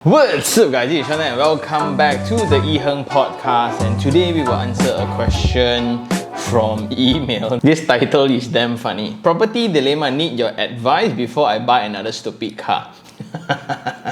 What's up guys, it's Sean and welcome back to the iherng podcast, and today we will answer a question from email. This title is damn funny. Property dilemma, need your advice before I buy another stupid car.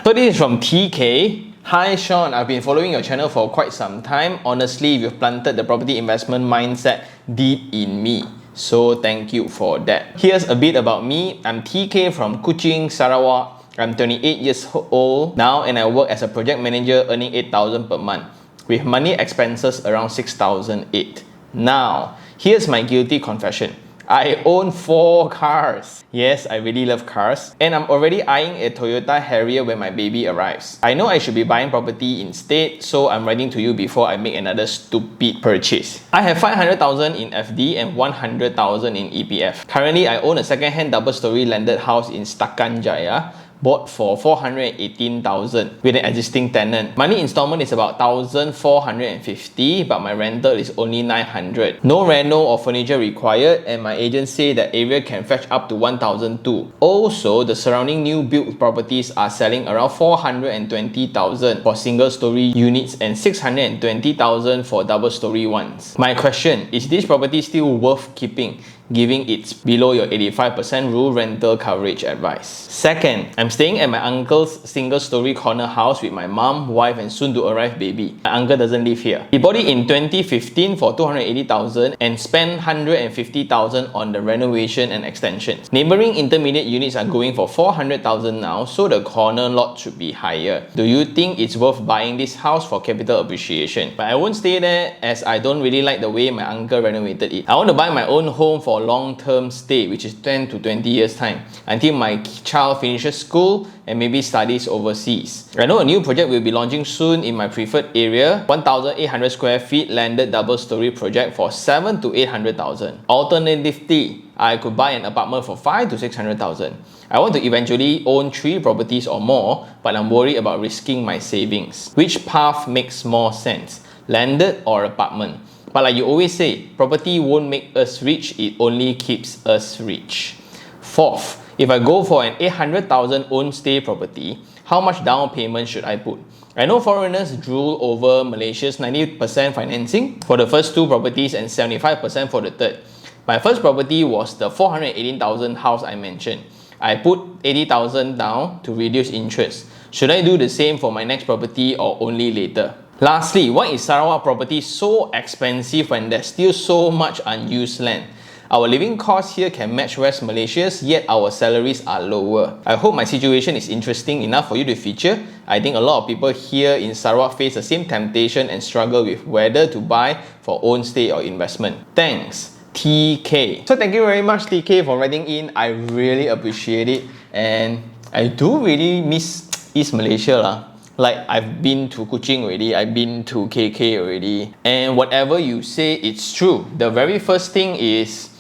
So this is from TK. Hi Sean, I've been following your channel for quite some time. Honestly, you've planted the property investment mindset deep in me. So thank you for that. Here's a bit about me. I'm TK from Kuching, Sarawak. I'm 28 years old now and I work as a project manager earning 8,000 per month with money expenses around 6,008. Now, here's my guilty confession. I own 4 cars. Yes, I really love cars. And I'm already eyeing a Toyota Harrier when my baby arrives. I know I should be buying property instead, so I'm writing to you before I make another stupid purchase. I have 500,000 in FD and 100,000 in EPF. Currently, I own a second-hand double-story landed house in Setakan Jaya, bought for 418,000 with an existing tenant. Money installment is about 1,450, but my rental is only 900. No reno or furniture required, and my agent say that area can fetch up to 1,002. Also, the surrounding new built properties are selling around 420,000 for single-story units and 620,000 for double-story ones. My question, is this property still worth keeping, given it's below your 85% rule rental coverage advice? Second, I'm staying at my uncle's single-story corner house with my mom, wife and soon-to-arrive baby. My uncle doesn't live here. He bought it in 2015 for 280,000 and spent 150,000 on the renovation and extensions. Neighboring intermediate units are going for 400,000 now, so the corner lot should be higher. Do you think it's worth buying this house for capital appreciation? But I won't stay there as I don't really like the way my uncle renovated it. I want to buy my own home for long-term stay, which is 10 to 20 years time, until my child finishes school and maybe studies overseas. I know a new project will be launching soon in my preferred area, 1,800 square feet landed double-story project for 7 to 800,000. Alternatively, I could buy an apartment for 5 to 600,000. I want to eventually own 3 properties or more, but I'm worried about risking my savings. Which path makes more sense, landed or apartment? But like you always say, property won't make us rich, it only keeps us rich. Fourth, if I go for an 800,000 own stay property, how much down payment should I put? I know foreigners drool over Malaysia's 90% financing for the first 2 properties and 75% for the third. My first property was the 418,000 house I mentioned. I put 80,000 down to reduce interest. Should I do the same for my next property or only later? Lastly, why is Sarawak property so expensive when there's still so much unused land? Our living costs here can match West Malaysia's, yet our salaries are lower. I hope my situation is interesting enough for you to feature. I think a lot of people here in Sarawak face the same temptation and struggle with whether to buy for own stay or investment. Thanks, TK. So thank you very much, TK, for writing in. I really appreciate it, and I do really miss East Malaysia lah. Like, I've been to Kuching already, I've been to KK already, and whatever you say, it's true. The very first thing is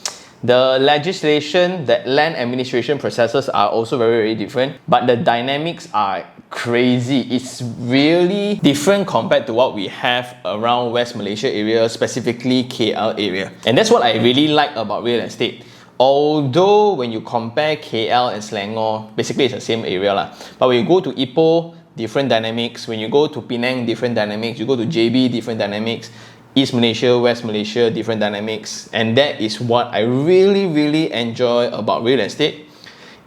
the legislation, that land administration processes are also very, very different, but the dynamics are crazy. It's really different compared to what we have around West Malaysia area, specifically KL area. And that's what I really like about real estate. Although when you compare KL and Selangor, basically it's the same area lah. But when you go to Ipoh, different dynamics. When you go to Penang, different dynamics. You go to JB, different dynamics. East Malaysia, West Malaysia, different dynamics. And that is what I really enjoy about real estate.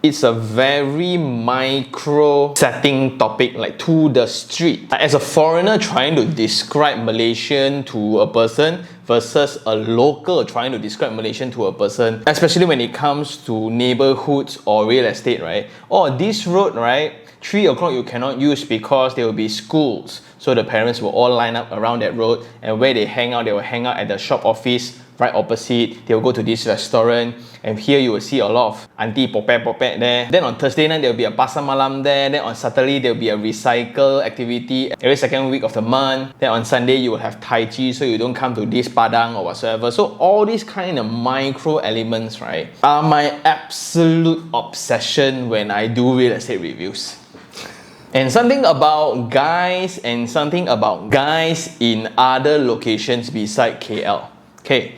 It's a very micro setting topic, like to the street. As a foreigner trying to describe Malaysian to a person versus a local trying to describe Malaysian to a person, especially when it comes to neighborhoods or real estate, right? Oh, this road, right? 3 o'clock you cannot use because there will be schools. So the parents will all line up around that road, and where they hang out, they will hang out at the shop office right opposite. They will go to this restaurant, and here you will see a lot of auntie popet there. Then on Thursday night there will be a pasar malam there. Then on Saturday there will be a recycle activity every second week of the month. Then on Sunday you will have Tai Chi, so you don't come to this Padang or whatsoever. So all these kind of micro elements, right, are my absolute obsession when I do real estate reviews. And something about guys in other locations beside KL. Okay,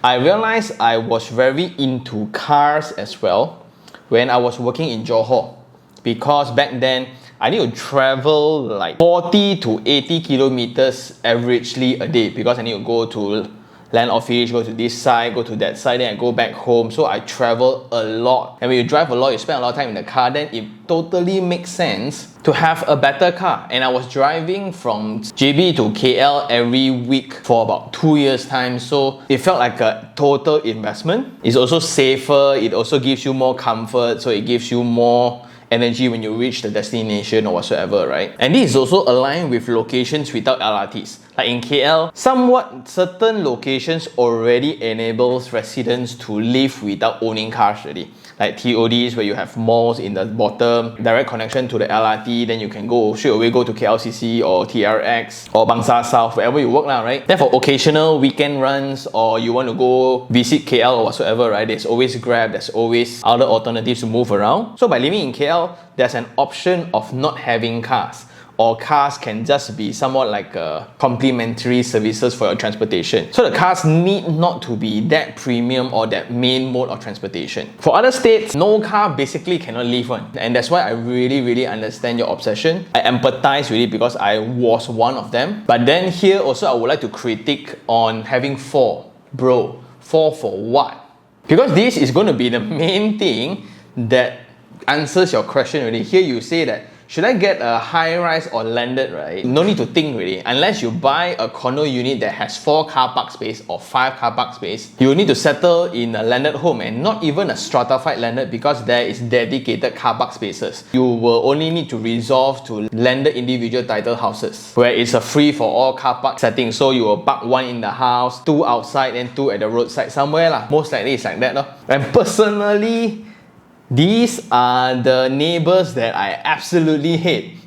I realized I was very into cars as well when I was working in Johor, because back then I need to travel like 40 to 80 kilometers averagely a day because I need to go to land office, go to this side, go to that side, then I go back home. So I travel a lot. And when you drive a lot, you spend a lot of time in the car, then it totally makes sense to have a better car. And I was driving from JB to KL every week for about 2 years time. So it felt like a total investment. It's also safer. It also gives you more comfort. So it gives you more energy when you reach the destination or whatsoever, right? And this is also aligned with locations without LRTs. Like in KL, somewhat certain locations already enables residents to live without owning cars already. Like TODs where you have malls in the bottom, direct connection to the LRT, then you can go straight away go to KLCC or TRX or Bangsar South, wherever you work now, right? Then for occasional weekend runs or you want to go visit KL or whatsoever, right? There's always Grab, there's always other alternatives to move around. So by living in KL, there's an option of not having cars, or cars can just be somewhat like complementary services for your transportation. So the cars need not to be that premium or that main mode of transportation. For other states, no car basically cannot live on. And that's why I really understand your obsession. I empathize with it because I was one of them. But then here also I would like to critique on having 4. Bro, 4 for what? Because this is going to be the main thing that answers your question already. Here you say that should I get a high-rise or landed, right? No need to think really. Unless you buy a condo unit that has 4 car park space or 5 car park space, you will need to settle in a landed home and not even a stratified landed because there is dedicated car park spaces. You will only need to resolve to landed individual title houses where it's a free for all car park setting. So you will park 1 in the house, 2 outside and 2 at the roadside somewhere lah. Most likely it's like that no? And personally, these are the neighbors that I absolutely hate.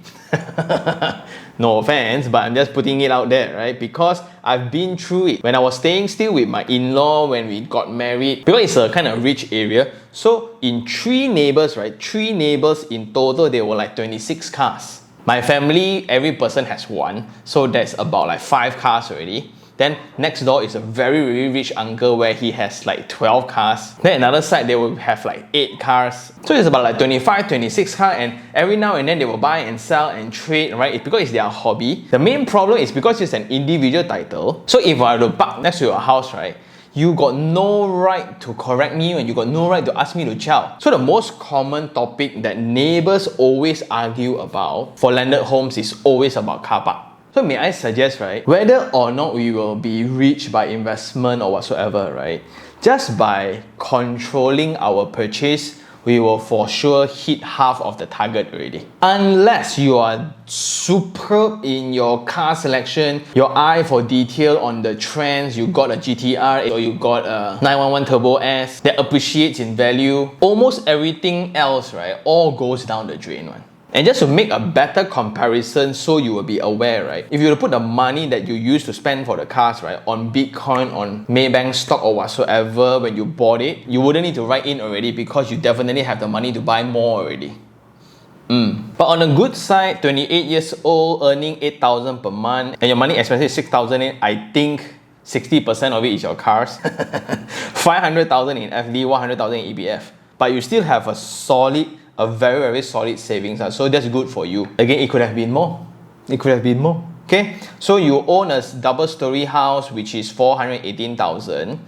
No offense, but I'm just putting it out there, right? Because I've been through it. When I was staying still with my in-law when we got married, because it's a kind of rich area, so in 3 neighbors, right? 3 neighbors in total, there were like 26 cars. My family, every person has 1, so that's about like 5 cars already. Then next door is a very rich uncle where he has like 12 cars. Then another side they will have like 8 cars. So it's about like 25, 26 cars, and every now and then they will buy and sell and trade, right? It's because it's their hobby. The main problem is because it's an individual title. So if I were to park next to your house, right? You got no right to correct me and you got no right to ask me to chow. So the most common topic that neighbors always argue about for landed homes is always about car park. So may I suggest, right, whether or not we will be rich by investment or whatsoever, right, just by controlling our purchase, we will for sure hit half of the target already. Unless you are superb in your car selection, your eye for detail on the trends, you got a GTR or you got a 911 Turbo S that appreciates in value, almost everything else, right, all goes down the drain one. And just to make a better comparison so you will be aware, right? If you were to put the money that you used to spend for the cars, right, on Bitcoin, on Maybank stock or whatsoever when you bought it, you wouldn't need to write in already because you definitely have the money to buy more already. But on the good side, 28 years old, earning 8,000 per month, and your money expenses is 6,000, I think 60% of it is your cars. 500,000 in FD, 100,000 in EBF. But you still have a very solid savings. So that's good for you. Again, it could have been more. It could have been more. Okay, so you own a double-story house which is 418,000.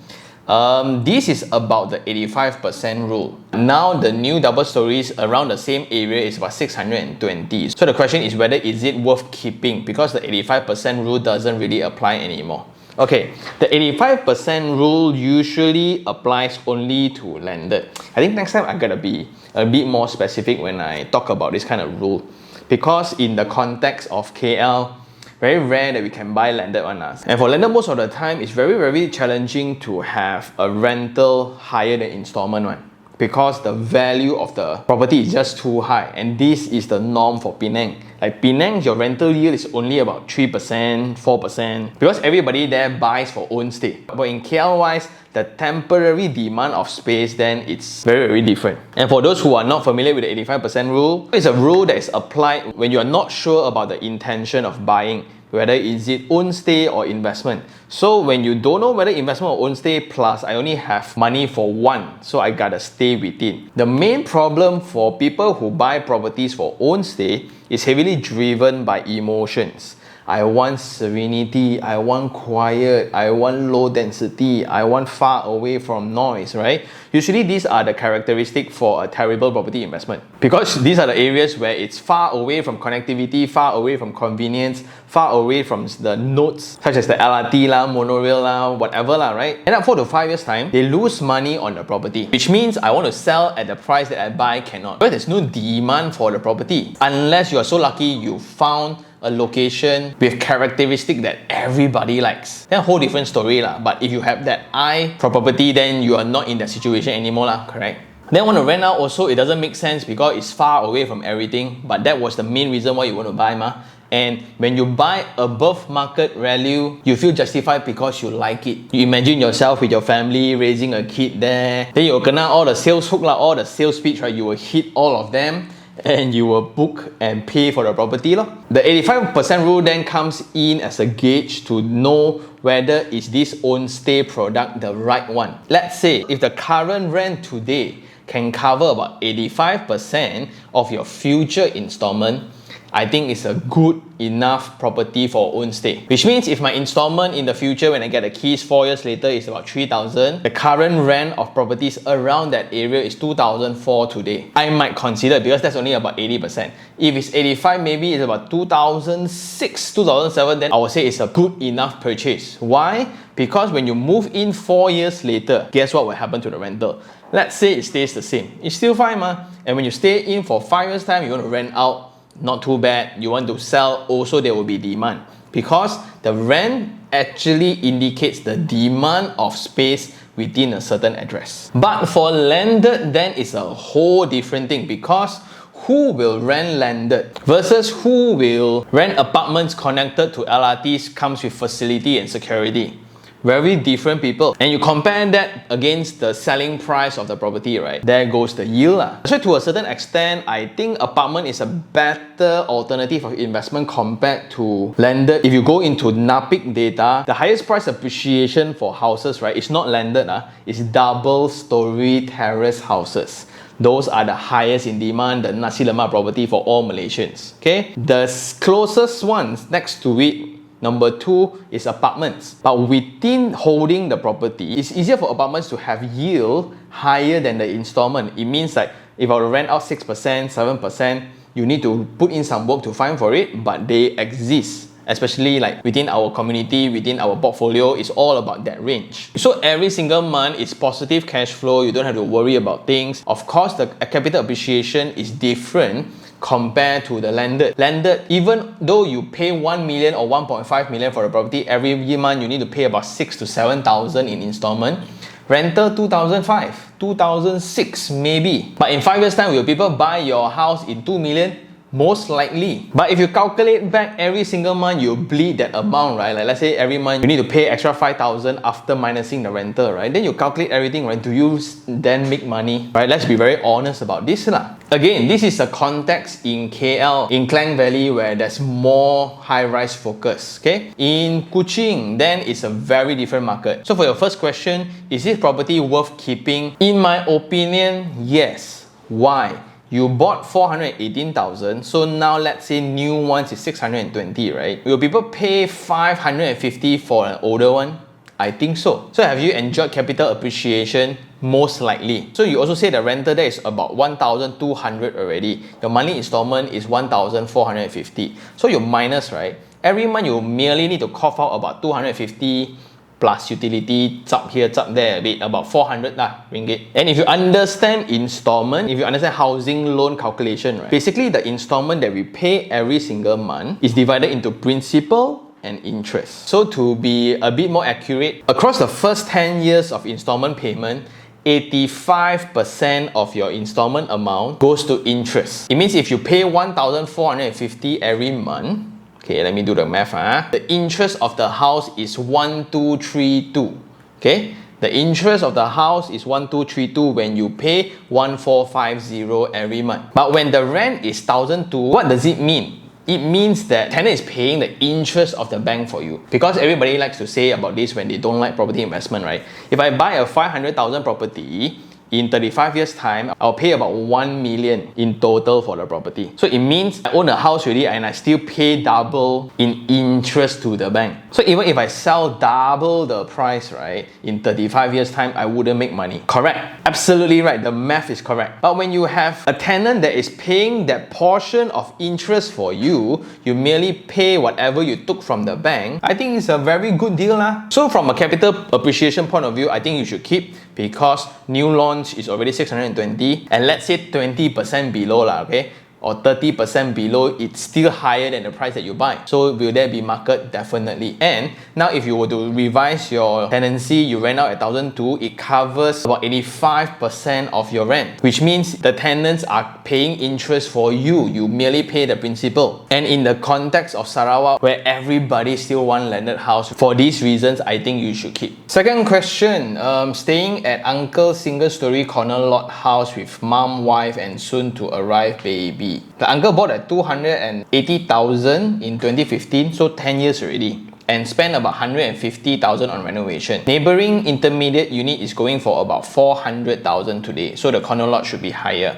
This is about the 85% rule. Now the new double stories around the same area is about 620. So the question is whether is it worth keeping because the 85% rule doesn't really apply anymore. Okay, the 85% rule usually applies only to landed. I think next time I'm gonna be a bit more specific when I talk about this kind of rule, because in the context of KL, very rare that we can buy landed one. And for landed, most of the time, it's very challenging to have a rental higher than installment one, because the value of the property is just too high, and this is the norm for Penang. Like Penang, your rental yield is only about 3%, 4%, because everybody there buys for own stay. But in KL wise, the temporary demand of space, then it's very different. And for those who are not familiar with the 85% rule, it's a rule that is applied when you are not sure about the intention of buying, whether is it own stay or investment. So when you don't know whether investment or own stay, plus I only have money for one, so I gotta stay within. The main problem for people who buy properties for own stay is heavily driven by emotions. I want serenity, I want quiet, I want low density, I want far away from noise, right? Usually these are the characteristics for a terrible property investment, because these are the areas where it's far away from connectivity, far away from convenience, far away from the nodes such as the LRT lah, monorail lah, whatever lah, right? And at 4 to 5 years time, they lose money on the property, which means I want to sell at the price that I buy cannot. But there's no demand for the property unless you are so lucky you found a location with characteristic that everybody likes. Then a whole different story lah. But if you have that eye for property, then you are not in that situation anymore lah, correct? Then want to rent out also, it doesn't make sense because it's far away from everything. But that was the main reason why you want to buy mah. And when you buy above market value, you feel justified because you like it. You imagine yourself with your family raising a kid there. Then you'll kena all the sales hook lah, all the sales pitch, right? You will hit all of them, and you will book and pay for the property lor. The 85% rule then comes in as a gauge to know whether is this own stay product the right one. Let's say if the current rent today can cover about 85% of your future installment, I think it's a good enough property for own stay. Which means if my installment in the future when I get the keys 4 years later is about 3,000, the current rent of properties around that area is 2,004 today. I might consider, because that's only about 80%. If it's 85, maybe it's about 2,006, 2,007, then I would say it's a good enough purchase. Why? Because when you move in 4 years later, guess what will happen to the rental? Let's say it stays the same. It's still fine mah. And when you stay in for 5 years time, you want to rent out, not too bad. You want to sell, also there will be demand, because the rent actually indicates the demand of space within a certain address. But for landed, then it's a whole different thing, because who will rent landed versus who will rent apartments connected to LRTs comes with facility and security. Very different people. And you compare that against the selling price of the property, right? There goes the yield lah. So to a certain extent, I think apartment is a better alternative of investment compared to landed. If you go into NAPIC data, the highest price appreciation for houses, right, it's not landed, it's double story terrace houses. Those are the highest in demand, the nasi lemak property for all Malaysians. Okay, the closest ones next to it, number 2 is apartments. But within holding the property, it's easier for apartments to have yield higher than the installment. It means that if I were to rent out 6%, 7%, you need to put in some work to find for it, but they exist. Especially like within our community, within our portfolio, it's all about that range. So every single month is positive cash flow. You don't have to worry about things. Of course, the capital appreciation is different compared to the landed. Landed, even though you pay 1 million or 1.5 million for the property, every month you need to pay about 6,000 to 7,000 in installment. Rental 2,005, 2,006 maybe. But in 5 years time, will people buy your house in 2 million? Most likely. But if you calculate back every single month, you bleed that amount, right? Like let's say every month you need to pay extra 5,000 after minusing the rental, right? Then you calculate everything, right? Do you then make money, right? Let's be very honest about this lah. Again, this is a context in KL, in Klang Valley, where there's more high-rise focus, okay? In Kuching, then it's a very different market. So for your first question, is this property worth keeping? In my opinion, yes. Why? You bought 418,000, so now let's say new ones is 620, right? Will people pay 550 for an older one? I think so. So have you enjoyed capital appreciation? Most likely. So you also say the rental there is about 1,200 already. Your monthly installment is 1,450. So you minus, right? Every month you merely need to cough out about 250 plus utility, chop here, chop there a bit, about 400 ringgit. And if you understand installment, if you understand housing loan calculation, right? Basically the installment that we pay every single month is divided into principal and interest. So to be a bit more accurate, across the first 10 years of installment payment, 85% of your installment amount goes to interest. It means if you pay 1,450 every month, okay, let me do the math. The interest of the house is 1,232. Okay, the interest of the house is 1,232 when you pay 1,450 every month. But when the rent is 1,002, what does it mean? It means that tenant is paying the interest of the bank for you. Because everybody likes to say about this when they don't like property investment, right? If I buy a 500,000 property, in 35 years time, I'll pay about 1 million in total for the property. So it means I own a house already and I still pay double in interest to the bank. So even if I sell double the price, right, in 35 years time, I wouldn't make money. Correct. Absolutely right. The math is correct. But when you have a tenant that is paying that portion of interest for you, you merely pay whatever you took from the bank, I think it's a very good deal. So from a capital appreciation point of view, I think you should keep, because new launch is already 620 and let's say 20% below, okay? Or 30% below, it's still higher than the price that you buy. So will there be market? Definitely. And now if you were to revise your tenancy, you rent out at 1,200, it covers about 85% of your rent, which means the tenants are paying interest for you. You merely pay the principal. And in the context of Sarawak, where everybody still wants landed house, for these reasons, I think you should keep. Second question, staying at uncle's single-story corner lot house with mom, wife, and soon-to-arrive baby. The uncle bought at 280,000 in 2015, so 10 years already, and spent about 150,000 on renovation. Neighboring intermediate unit is going for about 400,000 today, so the corner lot should be higher.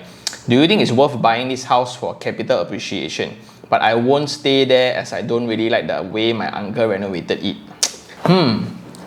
Do you think it's worth buying this house for capital appreciation? But I won't stay there as I don't really like the way my uncle renovated it.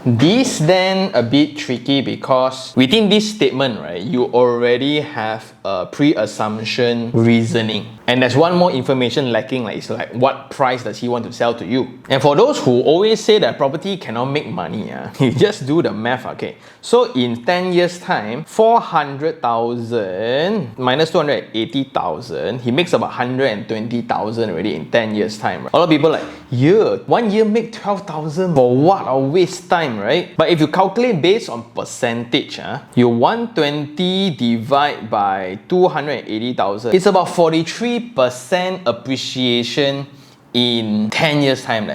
This then a bit tricky, because within this statement, right, you already have a pre-assumption reasoning. And there's one more information lacking, like it's like what price does he want to sell to you? And for those who always say that property cannot make money, you just do the math, okay? So in 10 years time, 400,000 minus 280,000, he makes about 120,000 already in 10 years time. Right? A lot of people like, yeah, 1 year make 12,000 for what? A waste time, right? But if you calculate based on percentage, you 120 divide by 280,000, it's about 43% appreciation in 10 years time.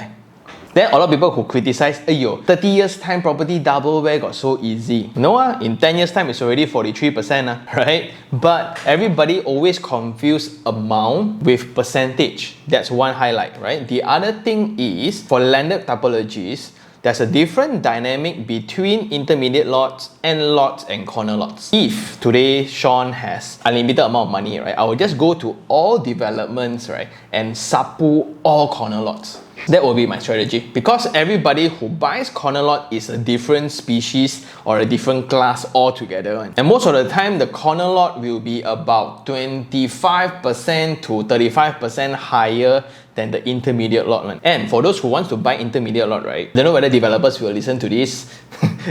Then a lot of people who criticize, 30 years time property double where got so easy? No, in 10 years time it's already 43%, right? But everybody always confuse amount with percentage. That's one highlight, right? The other thing is, for landed typologies, there's a different dynamic between intermediate lots and corner lots. If today Sean has unlimited amount of money, right, I will just go to all developments, right, and sapu all corner lots. That will be my strategy, because everybody who buys corner lot is a different species or a different class altogether. And most of the time, the corner lot will be about 25% to 35% higher than the intermediate lot one. And for those who want to buy intermediate lot, right, don't know whether developers will listen to this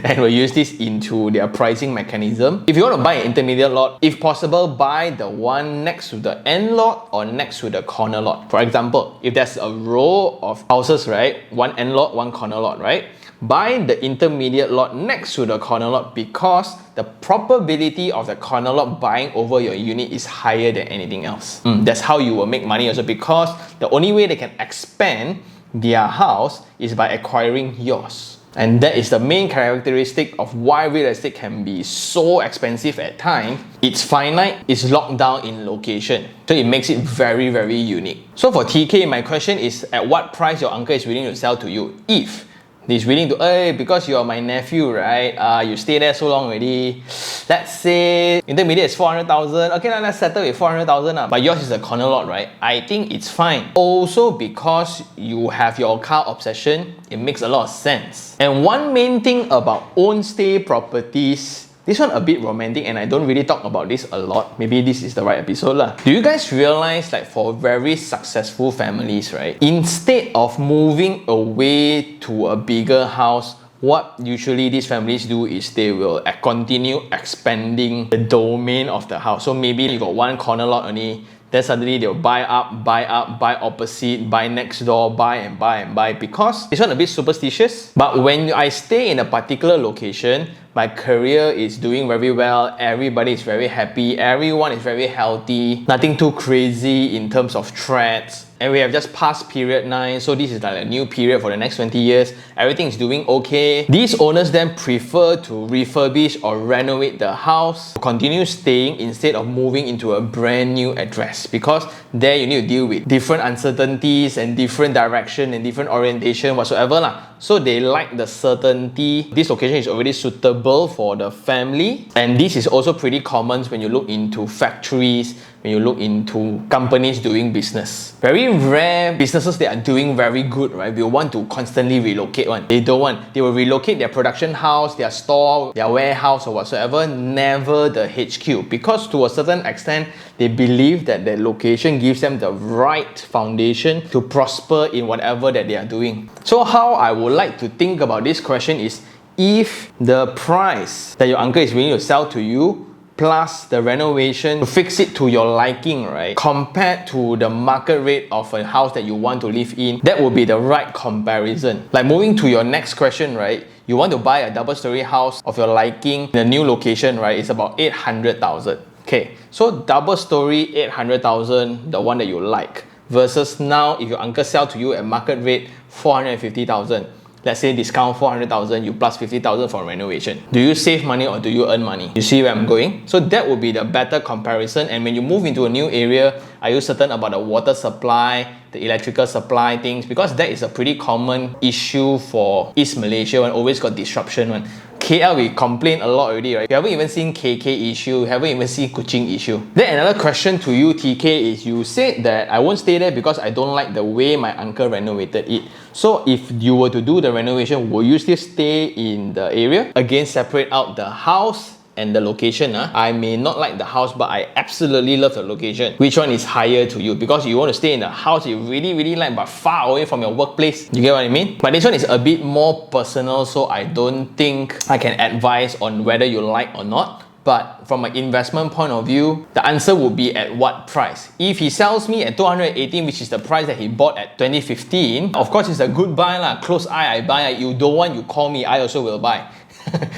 and will use this into their pricing mechanism. If you want to buy an intermediate lot, if possible, buy the one next to the end lot or next to the corner lot. For example, if there's a row of houses, right, one end lot, one corner lot, right, buy the intermediate lot next to the corner lot, because the probability of the corner lot buying over your unit is higher than anything else. That's how you will make money also, because the only way they can expand their house is by acquiring yours. And that is the main characteristic of why real estate can be so expensive at times. It's finite, it's locked down in location. So it makes it very, very unique. So for TK, my question is, at what price your uncle is willing to sell to you? If he's willing to, because you're my nephew, right? You stay there so long already. Let's say intermediate is 400,000. Okay, now let's settle with 400,000. But yours is a corner lot, right? I think it's fine. Also, because you have your car obsession, it makes a lot of sense. And one main thing about own stay properties, this one a bit romantic and I don't really talk about this a lot. Maybe this is the right episode lah. Do you guys realize, like, for very successful families, right, instead of moving away to a bigger house, what usually these families do is they will continue expanding the domain of the house. So maybe you got one corner lot only, then suddenly they'll buy buy opposite, buy next door, buy and buy, because this one a bit superstitious. But when I stay in a particular location, My career is doing very well. Everybody is very happy. Everyone is very healthy. Nothing too crazy in terms of threats. And we have just passed period 9, so this is like a new period for the next 20 years. Everything is doing okay. These owners then prefer to refurbish or renovate the house, continue staying instead of moving into a brand new address, because there you need to deal with different uncertainties and different direction and different orientation whatsoever lah. So they like the certainty. This location is already suitable for the family, and this is also pretty common when you look into factories, when you look into companies doing business. Very rare businesses that are doing very good, right, will want to constantly relocate one. They don't want. They will relocate their production house, their store, their warehouse or whatsoever, never the HQ, because to a certain extent, they believe that the location gives them the right foundation to prosper in whatever that they are doing. So how I would like to think about this question is, if the price that your uncle is willing to sell to you plus the renovation to fix it to your liking, right, compared to the market rate of a house that you want to live in, that would be the right comparison. Like moving to your next question, right, you want to buy a double-story house of your liking in a new location, right, it's about 800,000. Okay, so double-story 800,000, the one that you like, versus now if your uncle sell to you at market rate 450,000. Let's say discount 400,000, you plus 50,000 for renovation. Do you save money or do you earn money? You see where I'm going? So that would be the better comparison. And when you move into a new area, are you certain about the water supply, the electrical supply things? Because that is a pretty common issue for East Malaysia, and always got disruption one. KL, we complain a lot already, right? We haven't even seen KK issue, we haven't even seen Kuching issue. Then another question to you, TK, is you said that I won't stay there because I don't like the way my uncle renovated it. So if you were to do the renovation, will you still stay in the area? Again, separate out the house and the location. I may not like the house, but I absolutely love the location. Which one is higher to you? Because you want to stay in a house you really like, but far away from your workplace. You get what I mean? But this one is a bit more personal, so I don't think I can advise on whether you like or not. But from an investment point of view, the answer would be at what price. If he sells me at 218, which is the price that he bought at 2015, of course it's a good buy lah. Close eye, I buy. You don't want, you call me, I also will buy.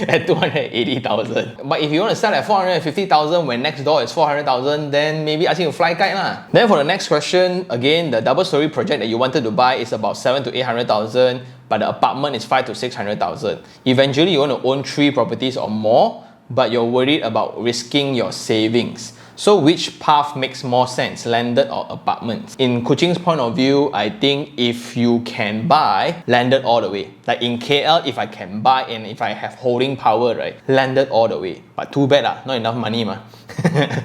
At 280,000. But if you want to sell at 450,000 when next door is 400,000, then maybe ask him to fly kite lah. Then for the next question, again, the double story project that you wanted to buy is about 700,000 to 800,000, but the apartment is 500,000 to 600,000. Eventually, you want to own 3 properties or more, but you're worried about risking your savings. So which path makes more sense, landed or apartments? In Kuching's point of view, I think if you can buy, landed all the way. Like in KL, if I can buy and if I have holding power, right, landed all the way. But too bad lah, not enough money ma.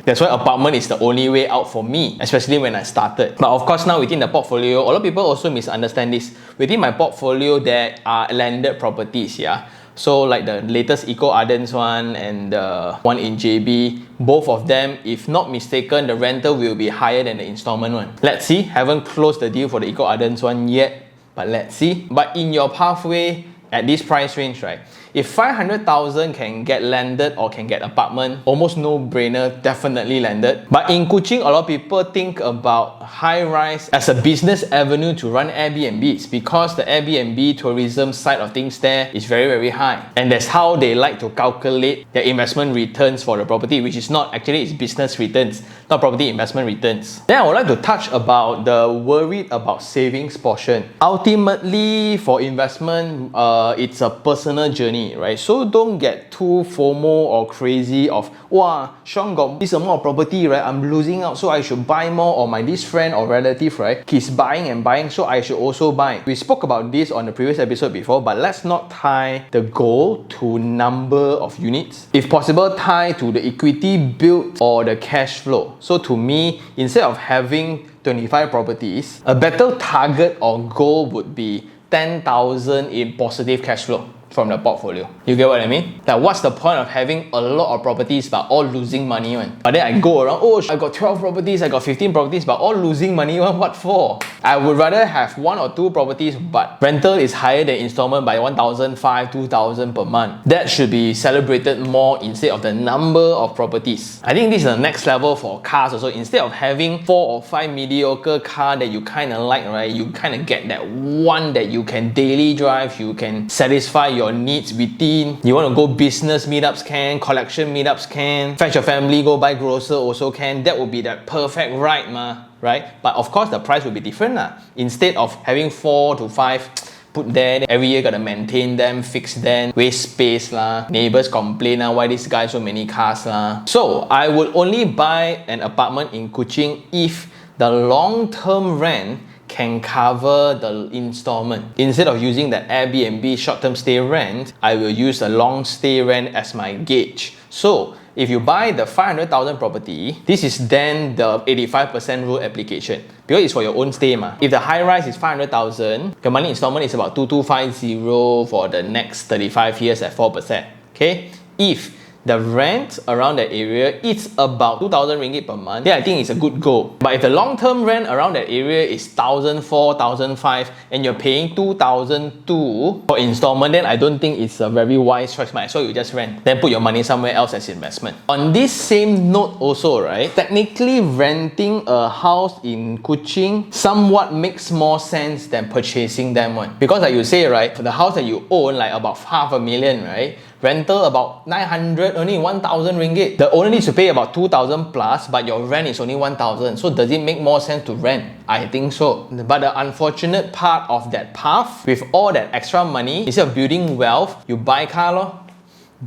That's why apartment is the only way out for me, especially when I started. But of course now within the portfolio, a lot of people also misunderstand this. Within my portfolio, there are landed properties, yeah. So like the latest Eco Ardens one and the one in JB, both of them, if not mistaken, the rental will be higher than the installment one. Let's see, haven't closed the deal for the Eco Ardens one yet, but let's see. But in your pathway, at this price range, right, if 500,000 can get landed or can get apartment, almost no brainer, definitely landed. But in Kuching, a lot of people think about Highrise as a business avenue to run Airbnbs, because the Airbnb tourism side of things there is very high, and that's how they like to calculate their investment returns for the property, which is not actually, it's business returns, not property investment returns. Then I would like to touch about the worried about savings portion. Ultimately, for investment, it's a personal journey, right? So don't get too FOMO or crazy of, wow, Sean got this amount of property, right? I'm losing out, so I should buy more. Or my this friend or relative, right, he's buying and buying, so I should also buy. We spoke about this on the previous episode before, but let's not tie the goal to number of units. If possible, tie to the equity built or the cash flow. So to me, instead of having 25 properties, a better target or goal would be 10,000 in positive cash flow from the portfolio. You get what I mean? Like, what's the point of having a lot of properties but all losing money one? But then I go around, oh, I got 12 properties, I got 15 properties but all losing money one. What for? I would rather have 1 or 2 properties but rental is higher than installment by 1,500, 2,000 per month. That should be celebrated more instead of the number of properties. I think this is the next level for cars also. Instead of having 4 or 5 mediocre car that you kind of like, right, you kind of get that one that you can daily drive, you can satisfy your needs within. You want to go business meetups can, collection meetups can, fetch your family, go buy grocer also can. That would be that perfect ride right? But of course the price will be different Instead of having 4 to 5 put there, every year gotta maintain them, fix them, waste space neighbors complain why this guy so many cars So I would only buy an apartment in Kuching if the long-term rent can cover the installment. Instead of using the Airbnb short-term stay rent, I will use the long stay rent as my gauge. So if you buy the 500,000 property, this is then the 85% rule application because it's for your own stay If the high rise is 500,000, your monthly installment is about 2250 for the next 35 years at 4%. Okay? If the rent around that area it's about 2,000 ringgit per month, then I think it's a good goal. But if the long-term rent around that area is 1,004, 1,005 and you're paying 2,002 for installment, then I don't think it's a very wise choice. Might as well you just rent, then put your money somewhere else as investment. On this same note also, right, technically renting a house in Kuching somewhat makes more sense than purchasing them because like you say, right, for the house that you own, like about 500,000, right, rental about 900, only 1,000 ringgit. The owner needs to pay about 2,000 plus, but your rent is only 1,000. So does it make more sense to rent? I think so. But the unfortunate part of that path, with all that extra money, instead of building wealth, you buy car lor.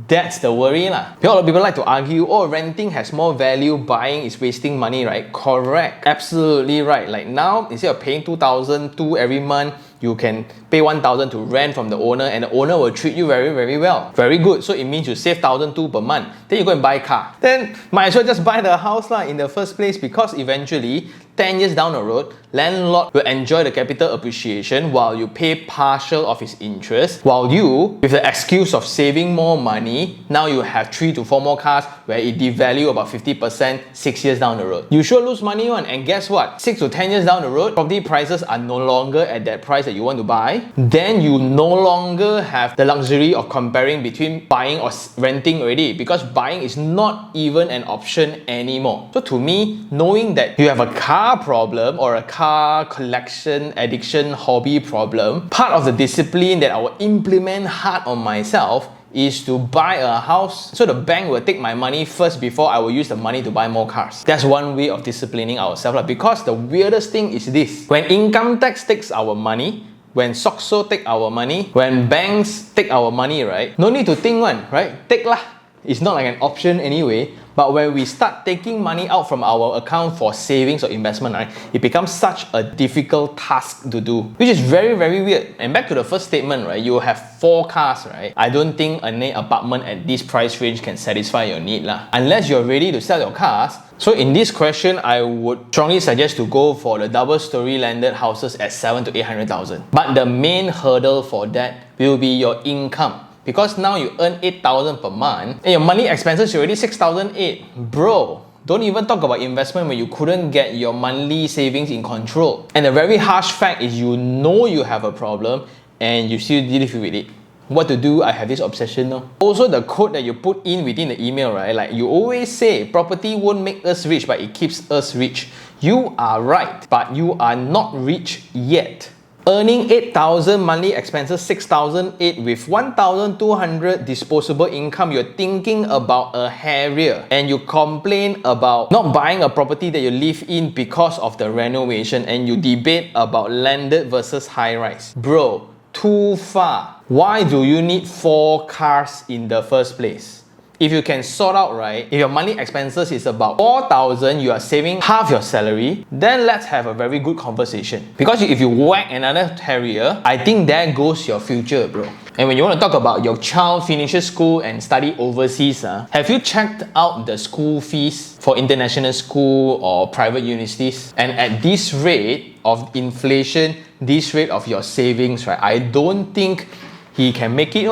That's the worry lah. A lot of people like to argue, oh, renting has more value, buying is wasting money, right? Correct. Absolutely right. Like now, instead of paying 2,002 every month, you can pay 1,000 to rent from the owner and the owner will treat you very, very well. Very good. So it means you save 1,002 per month. Then you go and buy a car. Then might as well just buy the house lah in the first place because eventually 10 years down the road, landlord will enjoy the capital appreciation while you pay partial of his interest, while you, with the excuse of saving more money, now you have 3 to 4 more cars where it devalue about 50% 6 years down the road. You sure lose money and guess what? 6 to 10 years down the road, property prices are no longer at that price that you want to buy. Then you no longer have the luxury of comparing between buying or renting already because buying is not even an option anymore. So to me, knowing that you have a car problem or a car collection addiction hobby problem, part of the discipline that I will implement hard on myself is to buy a house so the bank will take my money first before I will use the money to buy more cars. That's one way of disciplining ourselves because the weirdest thing is this: when income tax takes our money, when SOCSO take our money, when banks take our money, right, no need to think right? Take lah. It's not like an option anyway. But when we start taking money out from our account for savings or investment, right, it becomes such a difficult task to do, which is very, very weird. And back to the first statement, right, you have 4 cars, right? I don't think an apartment at this price range can satisfy your need lah, unless you're ready to sell your cars. So in this question, I would strongly suggest to go for the double-story landed houses at 7 to 800,000. But the main hurdle for that will be your income. Because now you earn 8,000 per month and your monthly expenses are already 6,008. Bro, don't even talk about investment when you couldn't get your monthly savings in control. And the very harsh fact is you know you have a problem and you still deal with it. What to do? I have this obsession now. Also, the code that you put in within the email, right? Like you always say, property won't make us rich, but it keeps us rich. You are right, but you are not rich yet. Earning 8,000 monthly expenses, 6,008 with 1,200 disposable income, you're thinking about a Harrier and you complain about not buying a property that you live in because of the renovation and you debate about landed versus high rise. Bro, too far. Why do you need 4 cars in the first place? If you can sort out, right, if your monthly expenses is about 4,000, you are saving half your salary, then let's have a very good conversation. Because if you whack another Harrier, I think there goes your future, bro. And when you want to talk about your child finishes school and study overseas, have you checked out the school fees for international school or private universities? And at this rate of inflation, this rate of your savings, right, I don't think he can make it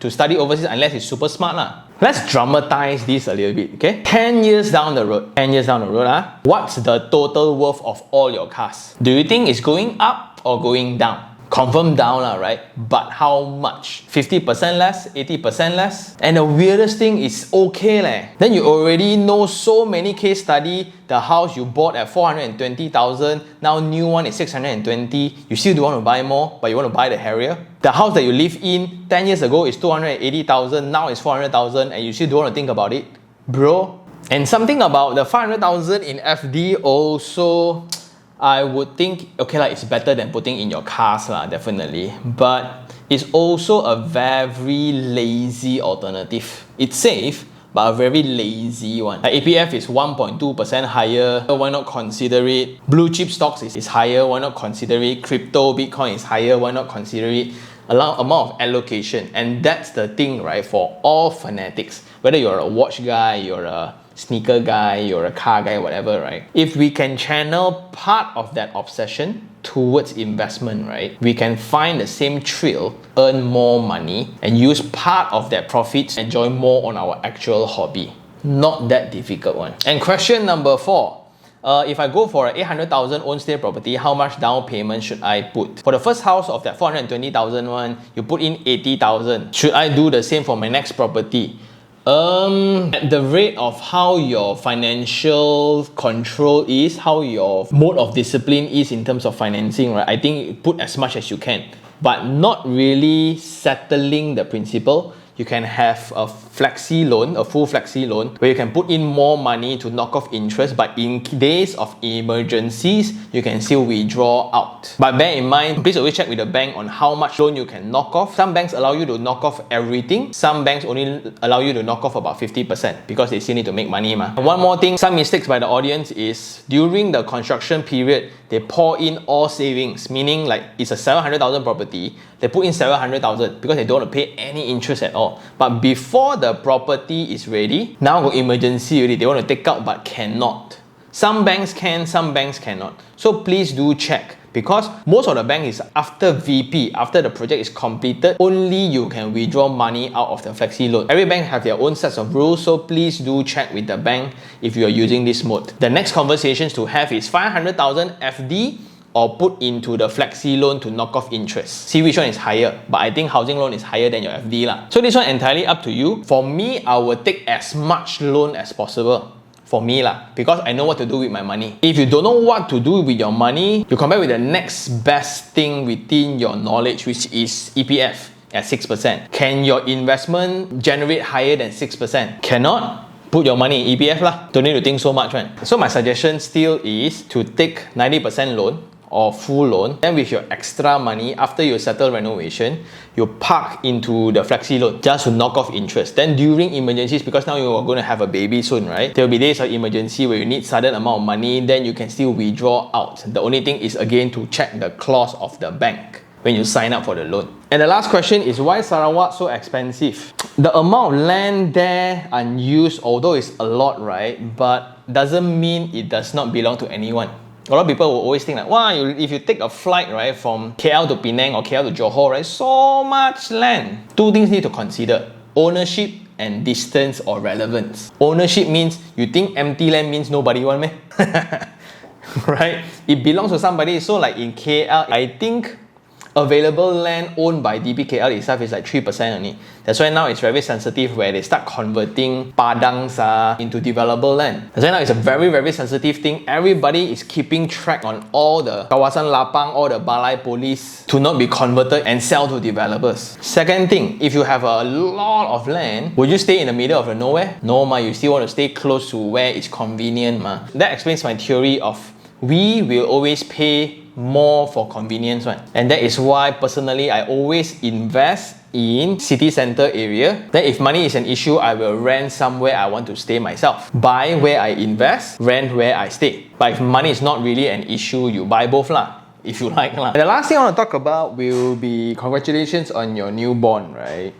to study overseas unless he's super smart lah. Let's dramatize this a little bit, okay? 10 years down the road, what's the total worth of all your cars? Do you think it's going up or going down? Confirm down lah, right? But how much? 50% less? 80% less? And the weirdest thing is okay leh. Then you already know so many case study. The house you bought at 420,000, now new one is 620. You still don't want to buy more, but you want to buy the Harrier. The house that you live in 10 years ago is 280,000, now it's 400,000, and you still don't want to think about it, bro. And something about the 500,000 in FD also, I would think, okay lah, it's better than putting in your cars lah, definitely. But it's also a very lazy alternative. It's safe, but a very lazy one. Like APF is 1.2% higher, why not consider it? Blue chip stocks is higher, why not consider it? Crypto, Bitcoin is higher, why not consider it? Amount of allocation. And that's the thing, right, for all fanatics. Whether you're a watch guy, you're a sneaker guy, you're a car guy, whatever, right? If we can channel part of that obsession towards investment, right, we can find the same thrill, earn more money, and use part of that profits, enjoy more on our actual hobby. Not that difficult one. And question number 4. If I go for an 800,000 own stay property, how much down payment should I put? For the first house of that 420,000 one, you put in 80,000. Should I do the same for my next property? At the rate of how your financial control is, how your mode of discipline is in terms of financing, right? I think put as much as you can, but not really settling the principle. You can have a flexi loan, a full flexi loan, where you can put in more money to knock off interest, but in days of emergencies, you can still withdraw out. But bear in mind, please always check with the bank on how much loan you can knock off. Some banks allow you to knock off everything. Some banks only allow you to knock off about 50% because they still need to make money. And one more thing, some mistakes by the audience is during the construction period, they pour in all savings, meaning like it's a 700,000 property, they put in 700,000 because they don't want to pay any interest at all. But before the property is ready, now got emergency already, they want to take out but cannot. Some banks can, some banks cannot. So please do check, because most of the bank is after VP, after the project is completed, only you can withdraw money out of the flexi loan. Every bank have their own sets of rules, so please do check with the bank if you are using this mode. The next conversations to have is 500,000 FD or put into the flexi loan to knock off interest. See which one is higher, but I think housing loan is higher than your FD lah. So this one entirely up to you. For me, I will take as much loan as possible. For me lah, because I know what to do with my money. If you don't know what to do with your money, you compare with the next best thing within your knowledge, which is EPF at 6%. Can your investment generate higher than 6%? Cannot? Put your money in EPF lah. Don't need to think so much, man. So my suggestion still is to take 90% loan or full loan. Then with your extra money, after you settle renovation, you park into the flexi loan just to knock off interest. Then during emergencies, because now you are going to have a baby soon, right? There will be days of emergency where you need sudden amount of money, then you can still withdraw out. The only thing is again to check the clause of the bank when you sign up for the loan. And the last question is, why Sarawak so expensive? The amount of land there unused, although it's a lot, right? But doesn't mean it does not belong to anyone. A lot of people will always think like, wow, if you take a flight, right, from KL to Penang or KL to Johor, right, so much land. Two things need to consider: ownership and distance or relevance. Ownership means you think empty land means nobody want me, right? It belongs to somebody. So like in KL, I think available land owned by DBKL itself is like 3% only. That's why now it's very sensitive where they start converting padangs into developable land. That's why now it's a very, very sensitive thing. Everybody is keeping track on all the kawasan lapang, all the balai police to not be converted and sell to developers. Second thing, if you have a lot of land, would you stay in the middle of the nowhere? No, you still want to stay close to where it's convenient. That explains my theory of we will always pay more for convenience one. And that is why personally I always invest in city center area. Then if money is an issue, I will rent somewhere I want to stay myself. Buy where I invest, rent where I stay. But if money is not really an issue, you buy both lah, if you like lah. And the last thing I want to talk about will be congratulations on your newborn, right?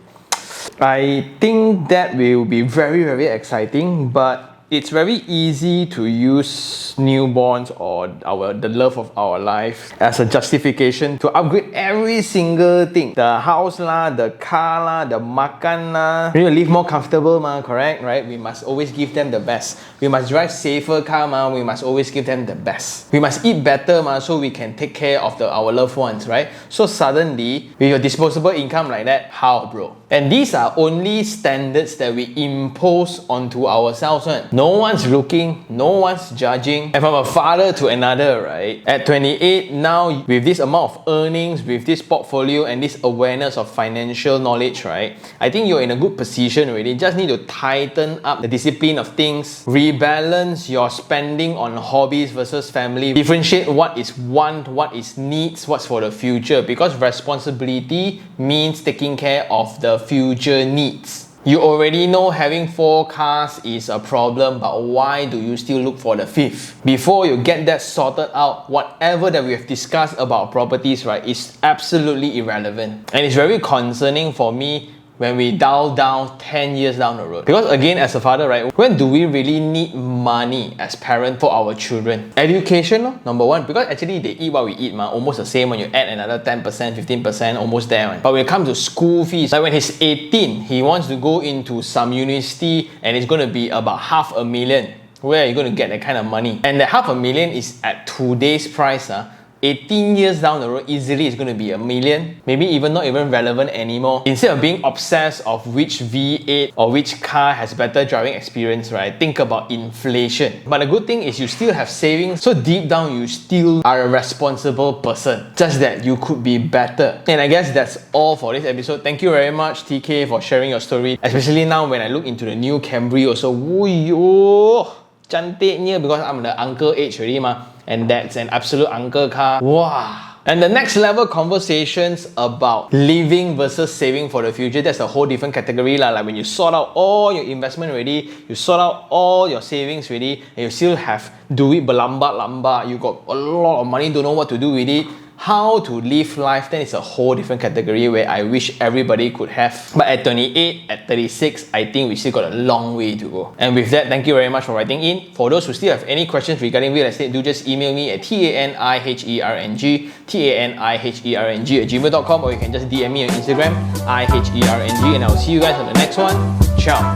I think that will be very, very exciting, but it's very easy to use newborns or the love of our life as a justification to upgrade every single thing. The house lah, the car lah, the makan lah. We need to live more comfortable ma, correct? Right? We must always give them the best. We must drive safer car ma, we must always give them the best. We must eat better ma, so we can take care of our loved ones, right? So suddenly, with your disposable income like that, how bro? And these are only standards that we impose onto ourselves. Right? No one's looking, no one's judging. And from a father to another, right? At 28, now with this amount of earnings, with this portfolio and this awareness of financial knowledge, right? I think you're in a good position already. You just need to tighten up the discipline of things, rebalance your spending on hobbies versus family, differentiate what is want, what is needs, what's for the future, because responsibility means taking care of the future needs. You already know having 4 cars is a problem, but why do you still look for the 5th? Before you get that sorted out, whatever that we have discussed about properties, right, is absolutely irrelevant. And it's very concerning for me when we dial down 10 years down the road. Because again, as a father, right, when do we really need money as parents for our children? Education, number one, because actually they eat what we eat, almost the same. When you add another 10%, 15%, almost there. Man. But when it comes to school fees, like when he's 18, he wants to go into some university and it's going to be about $500,000. Where are you going to get that kind of money? And that $500,000 is at today's price. 18 years down the road, easily it's going to be $1 million, maybe even not even relevant anymore. Instead of being obsessed of which V8 or which car has better driving experience, right? Think about inflation. But the good thing is you still have savings, so deep down you still are a responsible person. Just that you could be better. And I guess that's all for this episode. Thank you very much, TK, for sharing your story. Especially now when I look into the new Camry also. Woyo, cantiknya, because I'm the uncle age already ma. And that's an absolute uncle car. Wow. And the next level conversations about living versus saving for the future, that's a whole different category lah. Like when you sort out all your investment already, you sort out all your savings already, and you still have duit berlambat-lambat, you got a lot of money, don't know what to do with it. How to live life, then it's a whole different category where I wish everybody could have. But at 28, at 36, I think we still got a long way to go. And with that, thank you very much for writing in. For those who still have any questions regarding real estate, do just email me at taniherng@gmail.com, or you can just DM me on Instagram, iherng, and I will see you guys on the next one. Ciao.